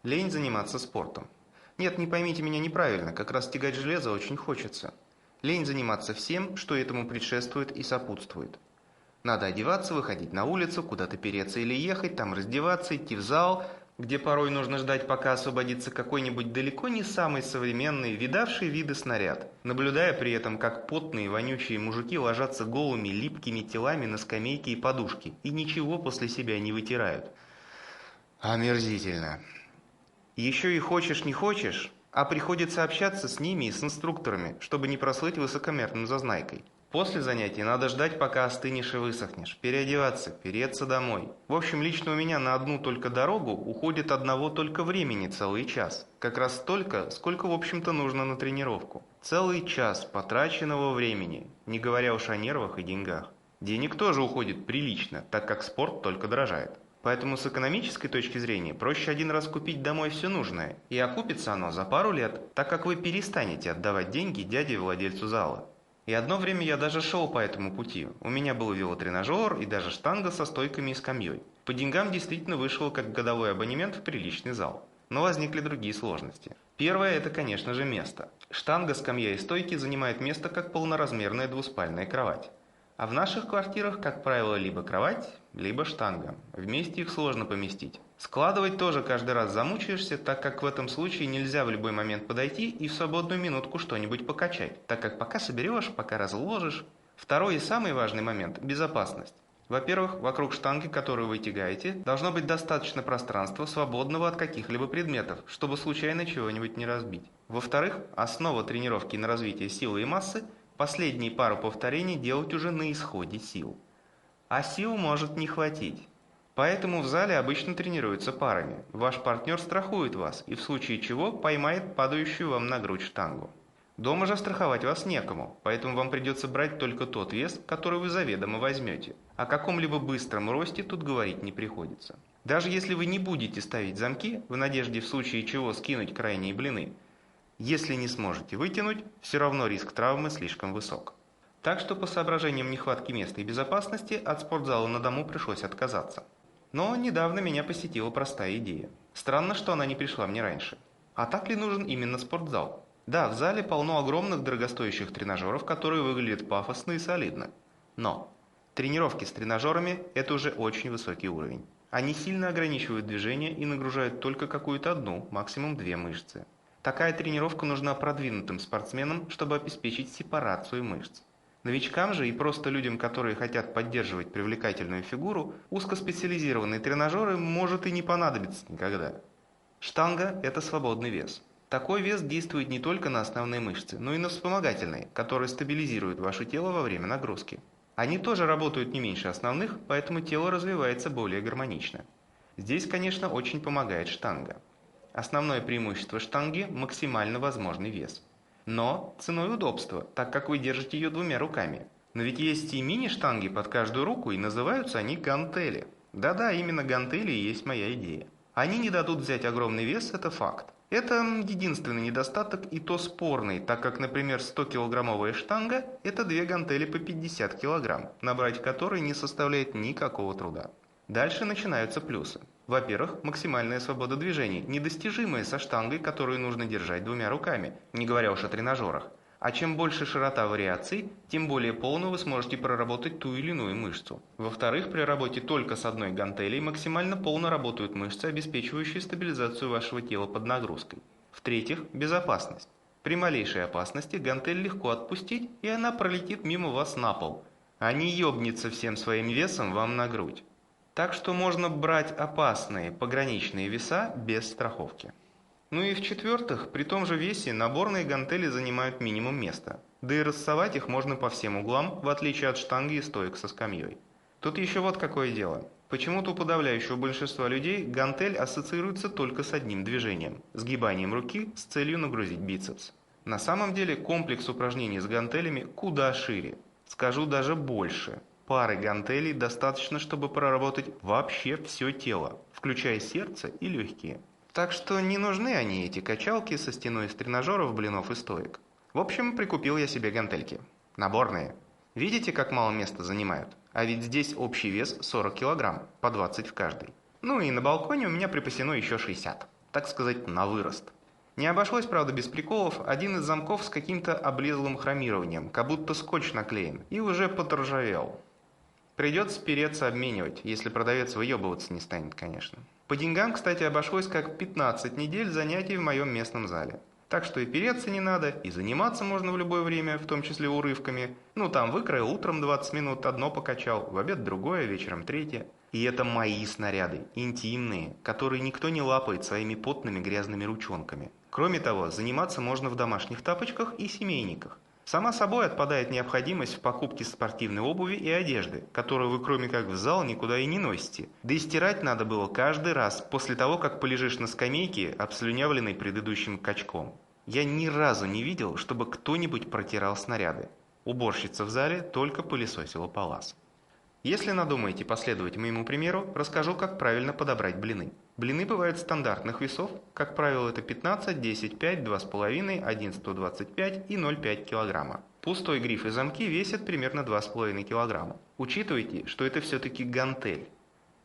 Лень заниматься спортом. Нет, не поймите меня неправильно, как раз тягать железо очень хочется. Лень заниматься всем, что этому предшествует и сопутствует. Надо одеваться, выходить на улицу, куда-то переться или ехать, там раздеваться, идти в зал, где порой нужно ждать, пока освободится какой-нибудь далеко не самый современный, видавший виды снаряд, наблюдая при этом, как потные, вонючие мужики ложатся голыми, липкими телами на скамейки и подушки и ничего после себя не вытирают. Омерзительно. Еще и хочешь не хочешь, а приходится общаться с ними и с инструкторами, чтобы не прослыть высокомерным зазнайкой. После занятий надо ждать, пока остынешь и высохнешь, переодеваться, переться домой. В общем, лично у меня на одну только дорогу уходит одного только времени целый час. Как раз столько, сколько, в общем-то, нужно на тренировку. Целый час потраченного времени, не говоря уж о нервах и деньгах. Денег тоже уходит прилично, так как спорт только дорожает. Поэтому с экономической точки зрения проще один раз купить домой все нужное, и окупится оно за пару лет, так как вы перестанете отдавать деньги дяде-владельцу зала. И одно время я даже шел по этому пути. У меня был велотренажер и даже штанга со стойками и скамьей. По деньгам действительно вышел как годовой абонемент в приличный зал. Но возникли другие сложности. Первое – это, конечно же, место. Штанга, скамья и стойки занимают место как полноразмерная двуспальная кровать. А в наших квартирах, как правило, либо кровать, либо штанга. Вместе их сложно поместить. Складывать тоже каждый раз замучаешься, так как в этом случае нельзя в любой момент подойти и в свободную минутку что-нибудь покачать, так как пока соберешь, пока разложишь. Второй и самый важный момент – безопасность. Во-первых, вокруг штанги, которую вы тягаете, должно быть достаточно пространства, свободного от каких-либо предметов, чтобы случайно чего-нибудь не разбить. Во-вторых, основа тренировки на развитие силы и массы – последние пару повторений делать уже на исходе сил. А сил может не хватить. Поэтому в зале обычно тренируются парами. Ваш партнер страхует вас и в случае чего поймает падающую вам на грудь штангу. Дома же страховать вас некому, поэтому вам придется брать только тот вес, который вы заведомо возьмете. О каком-либо быстром росте тут говорить не приходится. Даже если вы не будете ставить замки, в надежде в случае чего скинуть крайние блины, если не сможете вытянуть, все равно риск травмы слишком высок. Так что по соображениям нехватки места и безопасности от спортзала на дому пришлось отказаться. Но недавно меня посетила простая идея. Странно, что она не пришла мне раньше. А так ли нужен именно спортзал? Да, в зале полно огромных дорогостоящих тренажеров, которые выглядят пафосно и солидно. Но тренировки с тренажерами – это уже очень высокий уровень. Они сильно ограничивают движение и нагружают только какую-то одну, максимум две мышцы. Такая тренировка нужна продвинутым спортсменам, чтобы обеспечить сепарацию мышц. Новичкам же и просто людям, которые хотят поддерживать привлекательную фигуру, узкоспециализированные тренажеры может и не понадобиться никогда. Штанга – это свободный вес. Такой вес действует не только на основные мышцы, но и на вспомогательные, которые стабилизируют ваше тело во время нагрузки. Они тоже работают не меньше основных, поэтому тело развивается более гармонично. Здесь, конечно, очень помогает штанга. Основное преимущество штанги – максимально возможный вес. Но ценой удобства, так как вы держите ее двумя руками. Но ведь есть и мини-штанги под каждую руку, и называются они гантели. Да-да, именно гантели и есть моя идея. Они не дадут взять огромный вес, это факт. Это единственный недостаток, и то спорный, так как, например, 100-килограммовая штанга – это две гантели по 50 килограмм, набрать которые не составляет никакого труда. Дальше начинаются плюсы. Во-первых, максимальная свобода движений, недостижимая со штангой, которую нужно держать двумя руками, не говоря уж о тренажерах. А чем больше широта вариаций, тем более полно вы сможете проработать ту или иную мышцу. Во-вторых, при работе только с одной гантелей максимально полно работают мышцы, обеспечивающие стабилизацию вашего тела под нагрузкой. В-третьих, безопасность. При малейшей опасности гантель легко отпустить, и она пролетит мимо вас на пол, а не ёбнется всем своим весом вам на грудь. Так что можно брать опасные пограничные веса без страховки. Ну и в-четвертых, при том же весе наборные гантели занимают минимум места. Да и рассовать их можно по всем углам, в отличие от штанги и стоек со скамьей. Тут еще вот какое дело. Почему-то у подавляющего большинства людей гантель ассоциируется только с одним движением – сгибанием руки с целью нагрузить бицепс. На самом деле комплекс упражнений с гантелями куда шире. Скажу даже больше. Пары гантелей достаточно, чтобы проработать вообще все тело, включая сердце и легкие. Так что не нужны они, эти качалки со стеной из тренажеров, блинов и стоек. В общем, прикупил я себе гантельки. Наборные. Видите, как мало места занимают? А ведь здесь общий вес 40 килограмм, по 20 в каждой. Ну и на балконе у меня припасено еще 60. так сказать, на вырост. Не обошлось, правда, без приколов. Один из замков с каким-то облезлым хромированием, как будто скотч наклеен, и уже подржавел. Придется переться обменивать, если продавец выебываться не станет, конечно. По деньгам, кстати, обошлось как 15 недель занятий в моем местном зале. Так что и переться не надо, и заниматься можно в любое время, в том числе урывками. Ну там выкроил утром 20 минут, одно покачал, в обед другое, вечером третье. И это мои снаряды, интимные, которые никто не лапает своими потными грязными ручонками. Кроме того, заниматься можно в домашних тапочках и семейниках. Сама собой отпадает необходимость в покупке спортивной обуви и одежды, которую вы кроме как в зал никуда и не носите. Да и стирать надо было каждый раз после того, как полежишь на скамейке, обслюнявленной предыдущим качком. Я ни разу не видел, чтобы кто-нибудь протирал снаряды. Уборщица в зале только пылесосила палас. Если надумаете последовать моему примеру, расскажу, как правильно подобрать блины. Блины бывают стандартных весов, как правило это 15, 10, 5, 2,5, 1, 125 и 0,5 кг. Пустой гриф и замки весят примерно 2,5 кг. Учитывайте, что это все-таки гантель,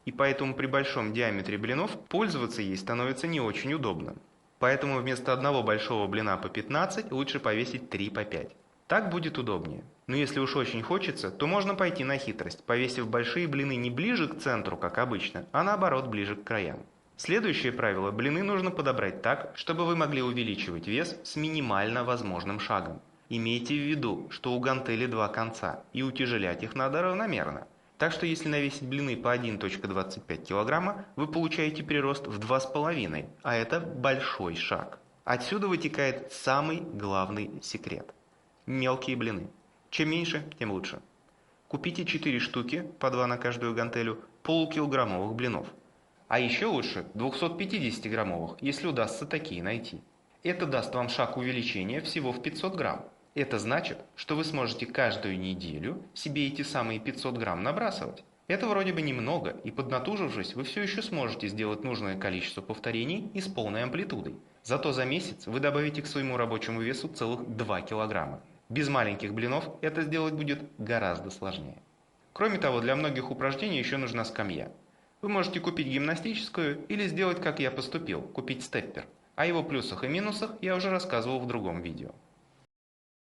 и поэтому при большом диаметре блинов пользоваться ей становится не очень удобно. Поэтому вместо одного большого блина по 15 лучше повесить 3 по 5. Так будет удобнее. Но если уж очень хочется, то можно пойти на хитрость, повесив большие блины не ближе к центру, как обычно, а наоборот ближе к краям. Следующее правило: блины нужно подобрать так, чтобы вы могли увеличивать вес с минимально возможным шагом. Имейте в виду, что у гантели два конца, и утяжелять их надо равномерно. Так что если навесить блины по 1,25 кг, вы получаете прирост в 2,5, а это большой шаг. Отсюда вытекает самый главный секрет. Мелкие блины. Чем меньше, тем лучше. Купите 4 штуки, по 2 на каждую гантелю, полукилограммовых блинов. А еще лучше 250-граммовых, если удастся такие найти. Это даст вам шаг увеличения всего в 500 грамм. Это значит, что вы сможете каждую неделю себе эти самые 500 грамм набрасывать. Это вроде бы немного, и поднатужившись, вы все еще сможете сделать нужное количество повторений и с полной амплитудой. Зато за месяц вы добавите к своему рабочему весу целых 2 килограмма. Без маленьких блинов это сделать будет гораздо сложнее. Кроме того, для многих упражнений еще нужна скамья. Вы можете купить гимнастическую или сделать, как я поступил, купить степпер. О его плюсах и минусах я уже рассказывал в другом видео.